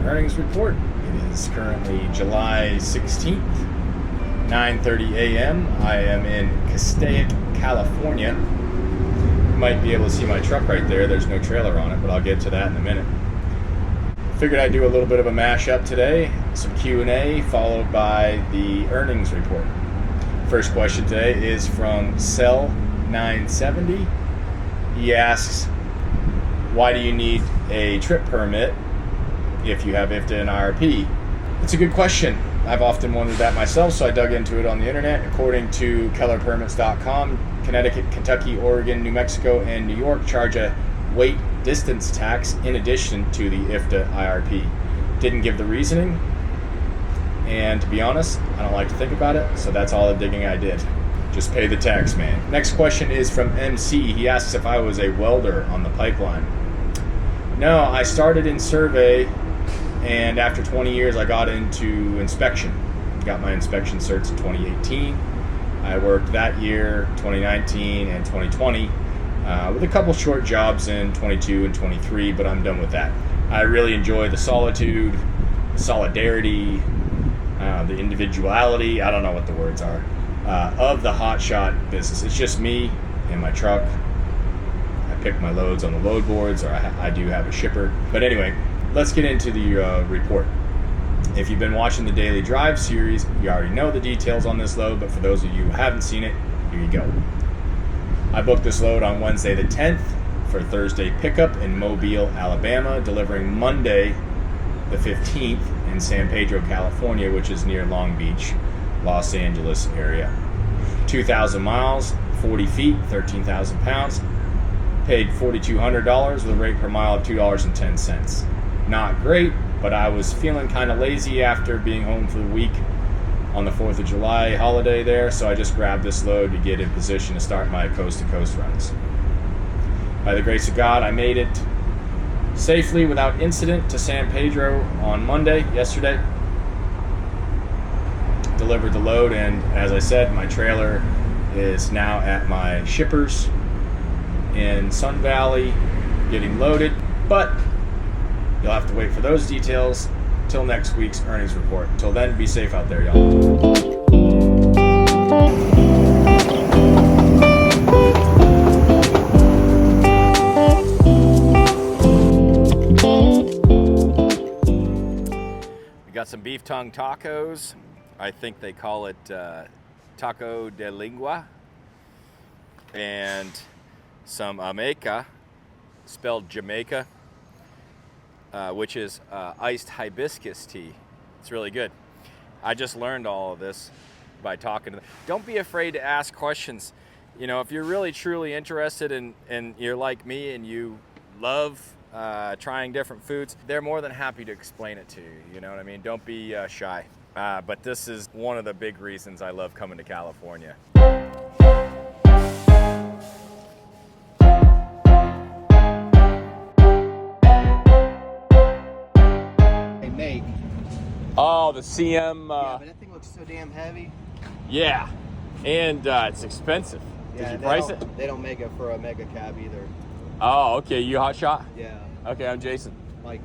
earnings report. It is currently July 16th, 9:30 a.m. I am in Castaic, California. You might be able to see my truck right there. There's no trailer on it, but I'll get to that in a minute. Figured I'd do a little bit of a mashup today, some Q&A followed by the earnings report. First question today is from Cell970. He asks, why do you need a trip permit if you have IFTA and IRP? It's a good question. I've often wondered that myself, so I dug into it on the internet. According to KellerPermits.com, Connecticut, Kentucky, Oregon, New Mexico, and New York charge a weight distance tax in addition to the IFTA IRP. Didn't give the reasoning, and to be honest, I don't like to think about it, so that's all the digging I did. Just pay the tax, man. Next question is from MC. He asks if I was a welder on the pipeline. No, I started in survey, and after 20 years I got into inspection. Got my inspection certs in 2018. I worked that year, 2019 and 2020, with a couple short jobs in 22 and 23, but I'm done with that. I really enjoy the solitude, the solidarity, the individuality, I don't know what the words are, of the Hotshot business. It's just me and my truck. I pick my loads on the load boards, or I do have a shipper. But anyway, let's get into the report. If you've been watching the Daily Drive series, you already know the details on this load, but for those of you who haven't seen it, here you go. I booked this load on Wednesday the 10th for Thursday pickup in Mobile, Alabama, delivering Monday the 15th in San Pedro, California, which is near Long Beach, Los Angeles area. 2,000 miles, 40 feet, 13,000 pounds. Paid $4,200 with a rate per mile of $2.10. Not great, but I was feeling kind of lazy after being home for the week on the 4th of July holiday there, so I just grabbed this load to get in position to start my coast-to-coast runs. By the grace of God, I made it safely without incident to San Pedro on Monday, yesterday. Delivered the load, and as I said, my trailer is now at my shippers in Sun Valley getting loaded, but you'll have to wait for those details till next week's earnings report. Until then, be safe out there, y'all. We got some beef tongue tacos. I think they call it taco de lengua, and some Jamaica, spelled Jamaica, which is iced hibiscus tea. It's really good. I just learned all of this by talking to them. Don't be afraid to ask questions. You know, if you're really truly interested and you're like me and you love trying different foods, they're more than happy to explain it to you. You know what I mean? Don't be shy. But this is one of the big reasons I love coming to California. Make. Oh, the CM. Yeah, but that thing looks so damn heavy. Yeah, and it's expensive. Did you price it? They don't make it for a mega cab either. Oh, okay. You Hotshot? Yeah. Okay, I'm Jason. Mike.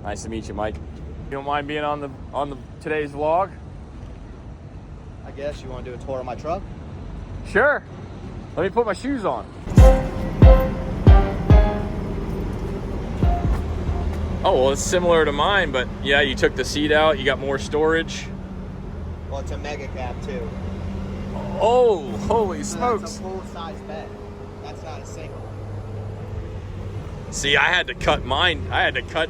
Nice to meet you, Mike. You don't mind being on the today's vlog? I guess you want to do a tour of my truck? Sure. Let me put my shoes on. Oh, well, it's similar to mine, but yeah, you took the seat out, you got more storage. Well, it's a mega cab too. Oh, holy So smokes. that's a full-size bed. That's not a single. See, I had to cut mine. I had to cut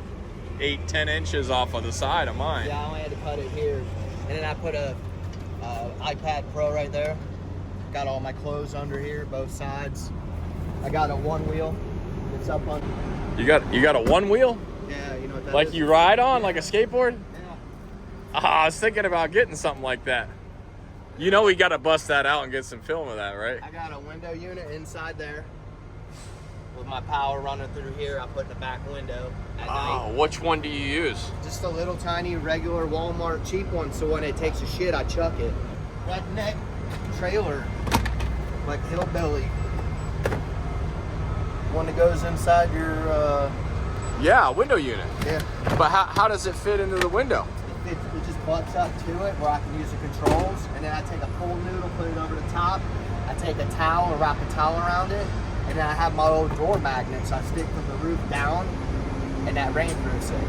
8-10 inches off of the side of mine. Yeah, I only had to cut it here. And then I put a iPad Pro right there. Got all my clothes under here, both sides. I got a one wheel. It's up on. You got a one wheel? Yeah, you know what that Like is? you ride on, like a skateboard? Yeah. I was thinking about getting something like that. You know we got to bust that out and get some film of that, right? I got a window unit inside there. With my power running through here, I put in the back window at night. Which one do you use? Just a little tiny regular Walmart cheap one, so when it takes a shit, I chuck it. Redneck trailer, like hillbilly. One that goes inside your Yeah, a window unit. Yeah. But how does it fit into the window? It just butts up to it where I can use the controls, and then I take a pull noodle, put it over the top. I take a towel and wrap a towel around it, and then I have my old door magnets I stick from the roof down, and that rainproofs it.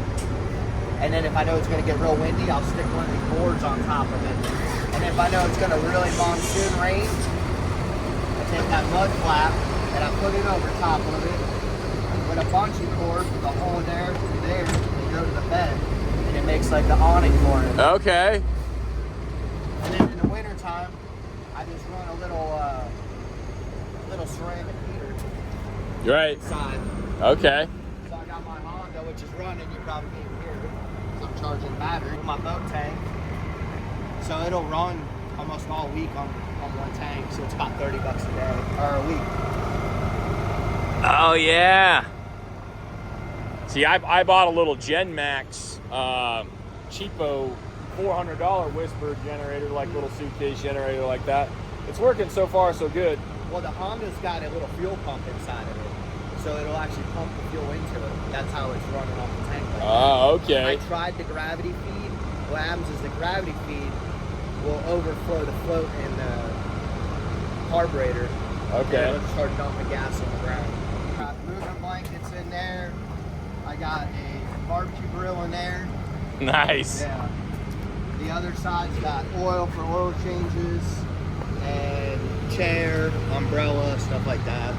And then if I know it's going to get real windy, I'll stick one of these boards on top of it. And if I know it's going to really monsoon rain, I take that mud flap and I put it over top of it with a bungee cord with a hole there to there and go to the bed. And it makes like the awning for it. Okay. And then in the winter time, I just run a little ceramic heater Right. inside. Okay. So I got my Honda, which is running. You probably can't hear it because I'm charging the battery with my boat tank. So it'll run almost all week on one tank. So it's about $30 a day or a week. Oh yeah. See, I bought a little Gen Max cheapo $400 whisper generator, like little suitcase generator like that. It's working so far so good. Well, the Honda's got a little fuel pump inside of it, so it'll actually pump the fuel into it. That's how it's running off the tank. Oh, okay. I tried the gravity feed. What happens is the gravity feed will overflow the float in the carburetor. Okay. And it'll start dumping gas on the ground. Got moving blankets in there. I got a barbecue grill in there. Nice. Yeah. The other side's got oil for oil changes and chair, umbrella, stuff like that.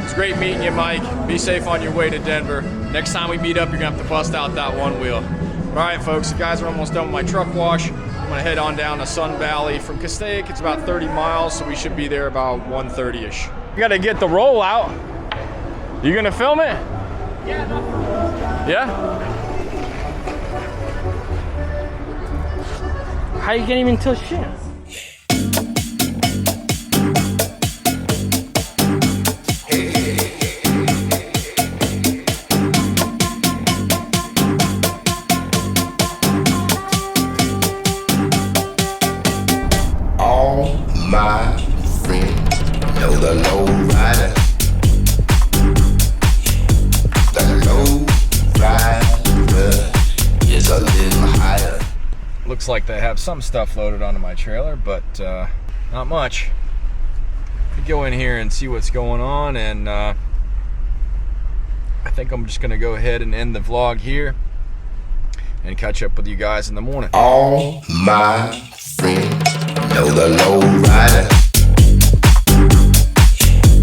It's great meeting you, Mike. Be safe on your way to Denver. Next time we meet up, you're gonna have to bust out that one wheel. All right, folks, the guys are almost done with my truck wash. I'm gonna head on down to Sun Valley. From Castaic, it's about 30 miles, so we should be there about 1:30-ish. We gotta get the roll out. You gonna film it? Yeah, no. Yeah? How you can't even tell shit? All my friends know the low rider. The low rider is a little higher. Looks like they have some stuff loaded onto my trailer, but not much. Go in here and see what's going on, and I think I'm just gonna go ahead and end the vlog here and catch up with you guys in the morning. All my friends know the low rider.